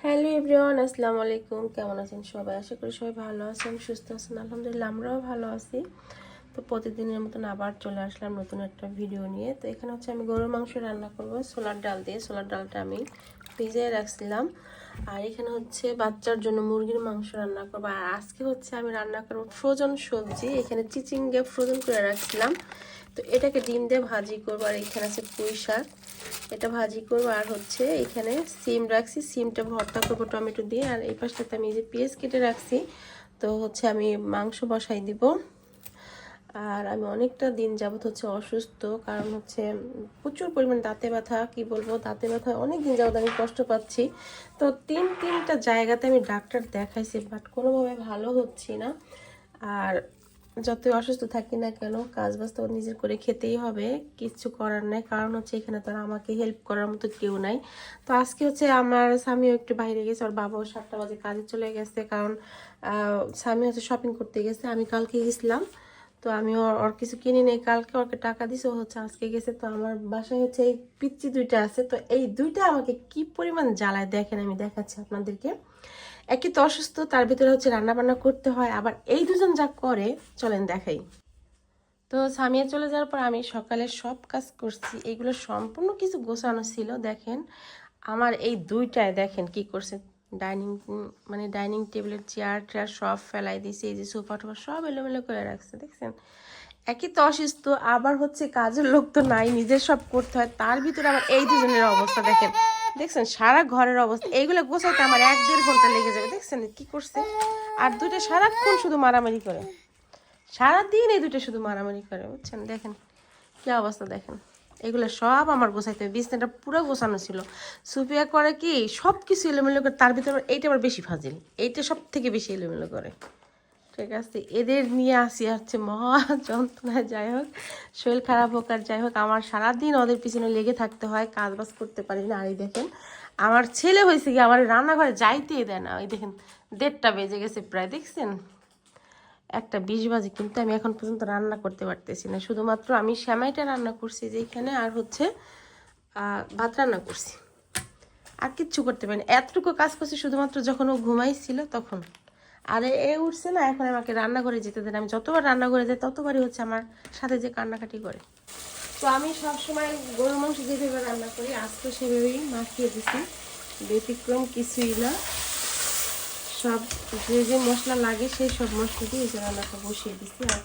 Hello everyone, আসসালামু আলাইকুম। কেমন আছেন সবাই? আশা করি সবাই ভালো আছেন, সুস্থ আছেন। আলহামদুলিল্লাহ আমরাও ভালো আছি। তো প্রতিদিনের মতন আবার চলে আসলাম নতুন একটা ভিডিও নিয়ে। তো এখানে হচ্ছে আমি গরুর মাংস রান্না করব ছোলার ডাল দিয়ে। ছোলার ডালটা আমি ভিজিয়ে রাখছিলাম। আর এখানে হচ্ছে বাচ্চার জন্য মুরগির মাংস রান্না করবো। আর আজকে হচ্ছে আমি রান্না করবো ফ্রোজেন সবজি। এখানে চিচিঙ্গা ফ্রোজেন করে রাখছিলাম, তো এটাকে ডিম দিয়ে ভাজি করবো। আর এখানে আছে পুঁই শাক, এটা ভাজি করবো। আর হচ্ছে এখানে সিম রাখছি, সিমটা ভর্তা করবো টমেটো দিয়ে। আর এই পাশটাতে আমি এই যে পেঁয়াজ কেটে রাখছি। তো হচ্ছে আমি মাংস বসাই দিব। আর আমি অনেকটা দিন যাবত হচ্ছে অসুস্থ, কারণ হচ্ছে প্রচুর পরিমাণ দাঁতে ব্যথা। কি বলবো, দাঁতে ব্যথা অনেক দিন যাবত আমি কষ্ট পাচ্ছি। তো তিনটা জায়গাতে আমি ডাক্তার দেখাইছি, বাট কোনোভাবে ভালো হচ্ছি না। আর যতই অসুস্থ থাকি না কেন, কাজ বাজ তো নিজের করে খেতেই হবে, কিচ্ছু করার নাই। কারণ হচ্ছে এখানে তো আর আমাকে হেল্প করার মতো কেউ নাই। তো আজকে হচ্ছে আমার স্বামীও একটু বাইরে গেছে, ওর বাবাও 7টা বাজে কাজে চলে গেছে। কারণ স্বামী হচ্ছে শপিং করতে গেছে, আমি কালকে গেছিলাম। তো আমি ওর কিছু কিনে নেই, কালকে ওকে টাকা দিছে, ও হচ্ছে আজকে গেছে। তো আমার বাসায় হচ্ছে এই পিচ্চি দুইটা আছে, তো এই দুইটা আমাকে কি পরিমাণ জ্বালায় দেখেন, আমি দেখাচ্ছি আপনাদেরকে। একই তো অসুস্থ, তার ভিতরে হচ্ছে রান্না বান্না করতে হয়, আবার এই দুজন যা করে চলেন দেখাই। তো সামিয়া চলে যাওয়ার পর আমি সকালে সব কাজ করছি, এগুলো সম্পূর্ণ কিছু গোছানো ছিল। দেখেন আমার এই দুইটায় দেখেন কি করছে, ডাইনিং ডাইনিং টেবিলের চেয়ার টেয়ার সব ফেলাই দিয়েছে। এই যে সোফা টোফা সব এলোমেলো করে রাখছে, দেখছেন। একই তো অসুস্থ, আবার হচ্ছে কাজের লোক তো নাই, নিজের সব করতে হয়। তার ভিতরে আবার এই দুজনের অবস্থা দেখেন, দেখছেন সারা ঘরের অবস্থা। এইগুলো গোছাইতে আমার 1-1.5 ঘন্টা লেগে যাবে। দেখছেন কি করছে। আর দুইটা সারাক্ষণ শুধু মারামারি করে, সারাদিন এই দুইটা শুধু মারামারি করে, বুঝছেন। দেখেন কি অবস্থা, দেখেন এগুলো সব আমার গোছাইতে হবে। বিছনাটা পুরো গোছানো ছিল। সুফিয়া করে কি সব কিছু এলোমেলো করে, তার ভিতরে এইটা আবার বেশি ফাজিল, এইটা সব থেকে বেশি এলোমেলো করে। ঠিক আছে, এদের নিয়ে আসি হচ্ছে মহা যন্ত্রণায়। যাই হোক, শরীর খারাপ হোক আর যাই হোক, আমার সারাদিন ওদের পিছনে লেগে থাকতে হয়, কাজ বাজ করতে পারি না। আর এই দেখেন আমার ছেলে হয়েছে কি, আমার রান্নাঘরে যাইতেই দেয় না। ওই দেখেন 1:30 বেজে গেছে প্রায়, দেখছেন 1:20 বাজে, কিন্তু আমি এখন পর্যন্ত রান্না করতে পারতেছি না। শুধুমাত্র আমি সেমাইটা রান্না করছি যেখানে, আর হচ্ছে ভাত রান্না করছি, আর কিচ্ছু করতে পারিনি। এতটুকু কাজ করছি শুধুমাত্র যখন ও ঘুমাইছিল তখন। আর এ উঠছে না, এখন আমাকে রান্নাঘরে যেতে দেন। আমি যতবার রান্নাঘরে যাই ততবারই হচ্ছে আমার সাথে যে কান্নাকাটি করে। তো আমি সবসময় গরুর মাংস যেভাবে রান্না করি আজকে সেভাবেই মাখিয়ে দিছি, ব্যতিক্রম কিছুই না। সব যে যে মশলা লাগে সেই সব মশলা দিয়ে এই যে রান্নাটা বসিয়ে দিছি। আর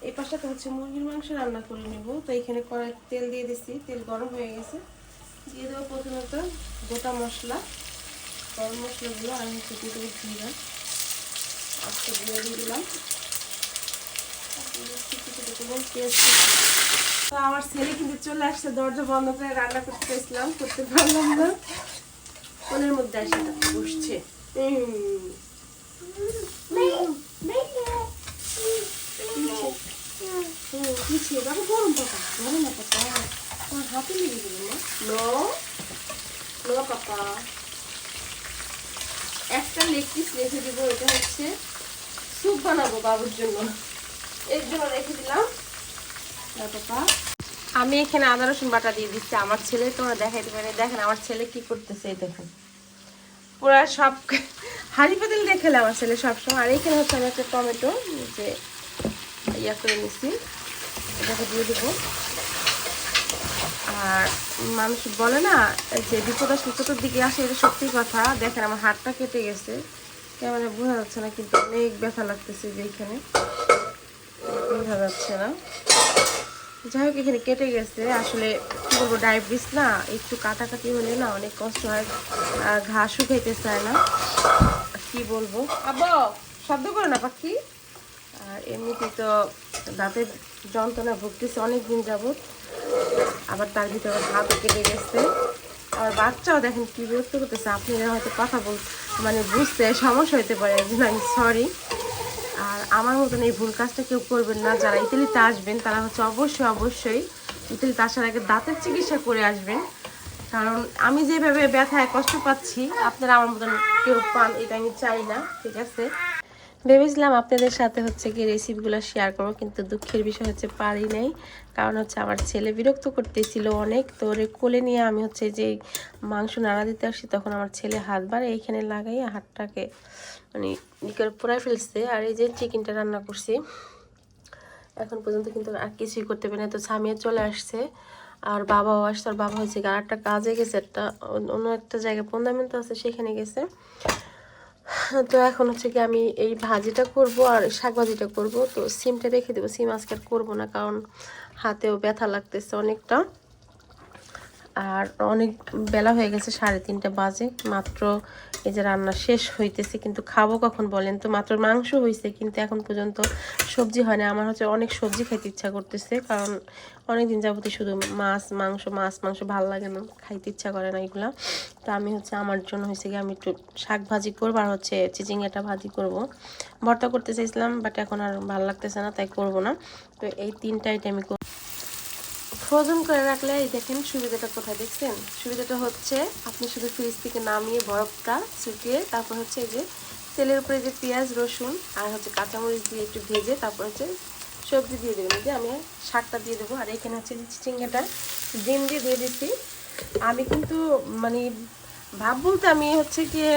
এই পাশটাতে হচ্ছে মুরগির মাংস রান্না করে নেব। তো এখানে কড়াই তেল দিয়ে দিছি, তেল গরম হয়ে গেছে। দিয়ে দেবো প্রথমত গোটা মশলা, গরম মশলাগুলো। আর হচ্ছে দিয়ে দেবো জিরা, আজকে দিয়ে দিলাম পেঁয়াজ। তো আমার ছেলে কিন্তু চলে আসছে, দরজা বন্ধ করে রান্না করতে চাইছিলাম, করতে পারলাম না। ফোনের মধ্যে এসে বসছে। বাবা গরম পাপা, গরম না পাপা, তোমার হাতে লেগে যাবে না। নো নো পাপা, একটা লেগ পিস রেখে দেবো, এটা হচ্ছে স্যুপ বানাবো বাবুর জন্য, এর জন্য রেখে দিলাম। পাপা আমি এখানে আদা রসুন বাটা দিয়ে দিচ্ছি। আমার ছেলে তোমরা দেখাইতে পারে, দেখেন আমার ছেলে কি করতেছে, এই দেখেন পুরা সব হাঁড়ি পাতিল দিয়ে খেলে আমার ছেলে সবসময়। আর এখানে হচ্ছে আমি একটা টমেটো যে ইয়া করে নিচ্ছি, এটাকে দিয়ে দেবো। আর মানুষ বলে না যে বিপদ আসলে চতুর্দিকে আসে, এটা সত্যি কথা। দেখেন আমার হাতটা কেটে গেছে, ক্যামেরা বোঝা যাচ্ছে না, কিন্তু অনেক ব্যথা লাগতেছে যে এখানে, বোঝা যাচ্ছে না। যাই হোক এখানে কেটে গেছে, আসলে কি বলবো, ডায়াবেটিস না, একটু কাটাকাটি হলে না অনেক কষ্ট হয়, ঘা শুকাইতে চায় না, কি বলবো। আব্বা শব্দ করে না পাখি। আর এমনিতে তো দাঁতের যন্ত্রণা ভুগতেছে অনেক দিন যাবত, আবার তার ভিতরে হাতও কেটে গেছে। আর বাচ্চাও দেখেন কি বিরক্ত করতেছে। আপনারা হয়তো কথা বুঝতে সমস্যা হতে পারে, একজন আমি সরি। আর আমার মতন এই ভুল কাজটা কেউ করবেন না। যারা ইতালিতে আসবেন তারা হচ্ছে অবশ্যই ইতালিতে আসার আগে দাঁতের চিকিৎসা করে আসবেন, কারণ আমি যেভাবে ব্যথায় কষ্ট পাচ্ছি আপনারা আমার মতন কেউ পান, এটা আমি চাই না। ঠিক আছে, ভেবেছিলাম আপনাদের সাথে হচ্ছে কি রেসিপিগুলো শেয়ার করবো, কিন্তু দুঃখের বিষয় হচ্ছে পারি নাই। কারণ হচ্ছে আমার ছেলে বিরক্ত করতেছিল অনেক, তো ওরে কোলে নিয়ে আমি হচ্ছে যে মাংস নাড়া দিতে আসছি, তখন আমার ছেলে হাত বাড়ে এইখানে লাগাই হাতটাকে মানে ই করে পুরাই ফেলছে। আর এই যে চিকেনটা রান্না করছি, এখন পর্যন্ত কিন্তু আর কিছুই করতে পারি না। তো ছামিয়ে চলে আসছে, আর বাবাও আসছে। আর বাবা হচ্ছে আর একটা কাজে গেছে, একটা অন্য একটা জায়গায় 15 মিনিট আছে, সেখানে গেছে। তো এখন হচ্ছে কি আমি এই ভাজিটা করব আর শাক ভাজিটা করব। তো সিমটা রেখে দেবো, সিম আজকে আর করবো না, কারণ হাতেও ব্যথা লাগতেছে অনেকটা। আর অনেক বেলা হয়ে গেছে, 3:30 বাজে মাত্র। এই যে রান্না শেষ হইতেছে, কিন্তু খাবো কখন বলেন তো? মাত্র মাংস হয়েছে, কিন্তু এখন পর্যন্ত সবজি হয় না। আমার হচ্ছে অনেক সবজি খাইতে ইচ্ছা করতেছে, কারণ অনেকদিন যাবতীয় শুধু মাছ মাংস ভালো লাগে না, খাইতে ইচ্ছা করে না এগুলা। তো আমি হচ্ছে আমার জন্য হয়েছে কি আমি একটু শাক ভাজি করবো, আর হচ্ছে চিচিঙ্গাটা ভাজি করব। ভর্তা করতে চাইছিলাম, বাট এখন আর ভালো লাগতেছে না, তাই করব না। তো এই 3টা আইটেমই ফ্রোজেন করে রাখলে এই দেখেন সুবিধাটা কোথায় দেখছেন? সুবিধাটা হচ্ছে আপনি শুধু ফ্রিজ থেকে নামিয়ে বরফটা শুকিয়ে তারপর হচ্ছে এই যে তেলের উপরে যে পেঁয়াজ রসুন আর হচ্ছে কাঁচামরিচ দিয়ে একটু ভেজে তারপর হচ্ছে সবজি দিয়ে দেবেন। যে আমি শাকটা দিয়ে দেবো। আর এখানে হচ্ছে চিচিঙ্গাটা ডিম দিয়ে দিচ্ছি। আমি কিন্তু মানে ভাব বলতে আমি হচ্ছে গিয়ে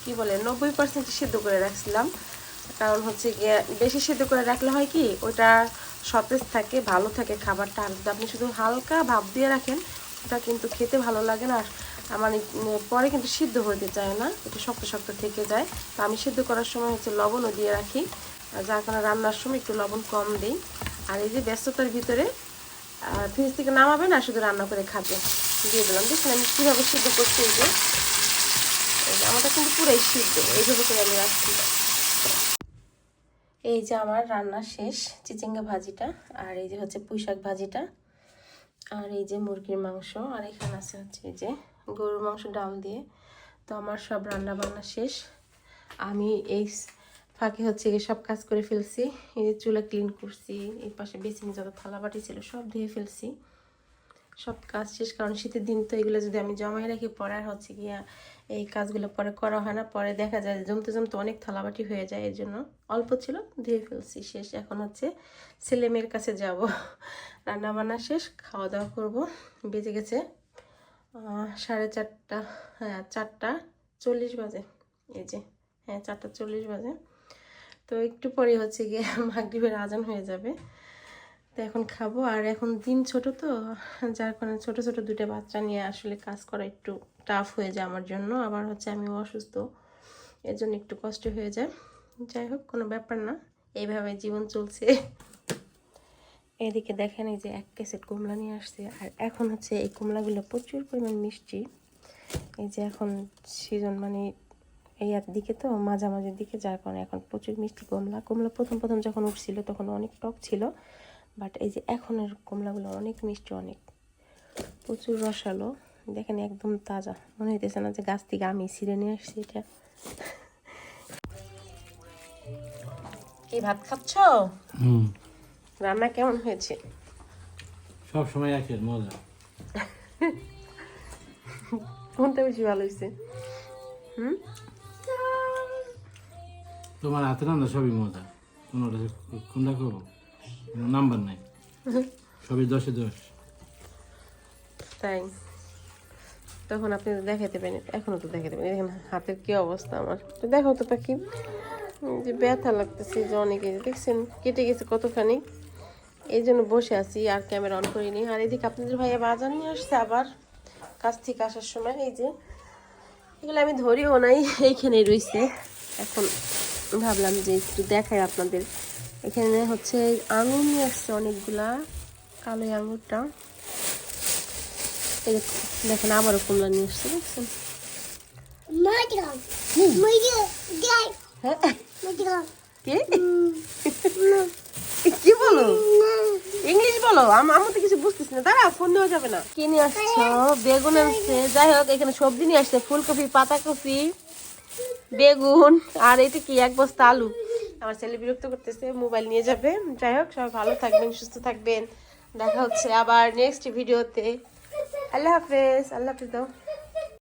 কি বলে 90% সিদ্ধ করে রাখছিলাম, কারণ হচ্ছে গিয়ে বেশি সিদ্ধ করে রাখলে হয় কি ওটা সতেজ থাকে, ভালো থাকে খাবারটা। আর যদি আপনি শুধু হালকা ভাপ দিয়ে রাখেন ওটা কিন্তু খেতে ভালো লাগে না, আর মানে পরে কিন্তু সিদ্ধ হতে চায় না, একটু শক্ত শক্ত থেকে যায়। তো আমি সিদ্ধ করার সময় হচ্ছে লবণও দিয়ে রাখি, যার কারণে রান্নার সময় একটু লবণ কম দিই। আর এই যে ব্যস্ততার ভিতরে ফ্রিজ থেকে নামাবে না, শুধু রান্না করে খাবে, দিয়ে দিলাম। দেখুন আমি কীভাবে সিদ্ধ করছি। এই যে আমারটা কিন্তু পুরাই সিদ্ধ, এইভাবে করে আমি রাখছি। এই যে আমার রান্না শেষ, চিচিঙ্গা ভাজিটা, আর এই যে হচ্ছে পুঁইশাক ভাজিটা, আর এই যে মুরগির মাংস, আর এখানে আছে হচ্ছে এই যে গরুর মাংস ডাল দিয়ে। তো আমার সব রান্না বান্না শেষ। আমি এই ফাঁকে হচ্ছে সব কাজ করে ফেলছি। এই যে চুলা ক্লিন করছি, এই পাশে বেসিনে যত থালাবাটি ছিল সব ধুয়ে ফেলছি, সব কাজ শেষ। কারণ শীতের দিন তো এগুলো যদি আমি জমাই রাখি পরে আর হচ্ছে গিয়া এই কাজগুলো পরে করা হয় না, পরে দেখা যায় জমতে জমতে অনেক থালাবাটি হয়ে যায়। এর জন্য অল্প ছিল, ধুয়ে ফেলছি, শেষ। এখন হচ্ছে ছেলে মেয়ের কাছে যাব, রান্না বান্না শেষ, খাওয়া দাওয়া করবো। বেজে গেছে 4:30, হ্যাঁ 4:40 বাজে। এই যে হ্যাঁ 4:40 বাজে। তো একটু পরে হচ্ছে গিয়ে মাগরিবের আজান হয়ে যাবে। তো এখন খাবো। আর এখন দিন ছোট, তো যার কারণে ছোট ছোট 2টা বাচ্চা নিয়ে আসলে কাজ করা একটু টাফ হয়ে যায় আমার জন্য। আবার হচ্ছে আমি অসুস্থ, এর জন্য একটু কষ্ট হয়ে যায়। যাই হোক, কোনো ব্যাপার না, এইভাবে জীবন চলছে। এদিকে দেখেন এই যে 1 ক্যাসেট কমলা নিয়ে আসছে, আর এখন হচ্ছে এই কমলাগুলো প্রচুর পরিমাণ মিষ্টি। এই যে এখন সিজন মানে এই দিকে তো মাঝামাঝির দিকে, যার কারণে এখন প্রচুর মিষ্টি কমলা প্রথম যখন উঠছিল তখন অনেক টক ছিল, বাট এই যে এখনের কমলাগুলো অনেক মিষ্টি, অনেক প্রচুর রসালো। দেখেন একদম তাজা, মনে হইতেছে না যে গাছ থেকে আমি ছিঁড়ে নিয়ে আসছি এটা। কি ভাত খাচ্ছ? রান্না কেমন হয়েছে? সব সময় আছে মজা। কোনটা বেশি ভালো হয়েছে? তোমার হাতে রান্না সবই মজা, কোনটা করবো কোনো নাম্বার নাই, সবই 10-এ 10। তাই তখন আপনি তো দেখাতে পারেন, এখনো তো দেখাতে পারেন। দেখেন হাতের কি অবস্থা আমার, তো দেখো তো পাখি যে ব্যথা লাগতেছে যে অনেকে, দেখছেন কেটে গেছে কতখানি, এই জন্য বসে আছি আর ক্যামেরা অন করিনি। আর এদিকে আপনাদের ভাইয়া বাজার নিয়ে আসছে আবার কাছ থেকে আসার সময়। এই যে এগুলো আমি ধরিও নাই, এইখানেই রয়েছে। এখন ভাবলাম যে একটু দেখাই আপনাদের। এখানে হচ্ছে আঙুর নিয়ে আসছে অনেকগুলা, কালো আঙুরটা। এই দেখেন আবারও কমলা নিয়ে আসছে, দেখছেন? কি বলো? ইংলিশ বলো, আমি তো কিছু বুঝতেছি না। দাঁড়া, ফোন নেওয়া যাবে না। কি নিয়ে আসছো? বেগুন আসছে। যাই হোক, এখানে সবজি নিয়ে আসছে, ফুলকপি, পাতাকপি, বেগুন, আর এটা কি 1 বস্তা আলু। আমার ছেলে বিরক্ত করতেছে, মোবাইল নিয়ে যাবে। যাই হোক, সবাই ভালো থাকবেন, সুস্থ থাকবেন। দেখা হচ্ছে আবার নেক্সট ভিডিওতে। আল্লাহ হাফেজ। আল্লাহ হাফেজ দাও।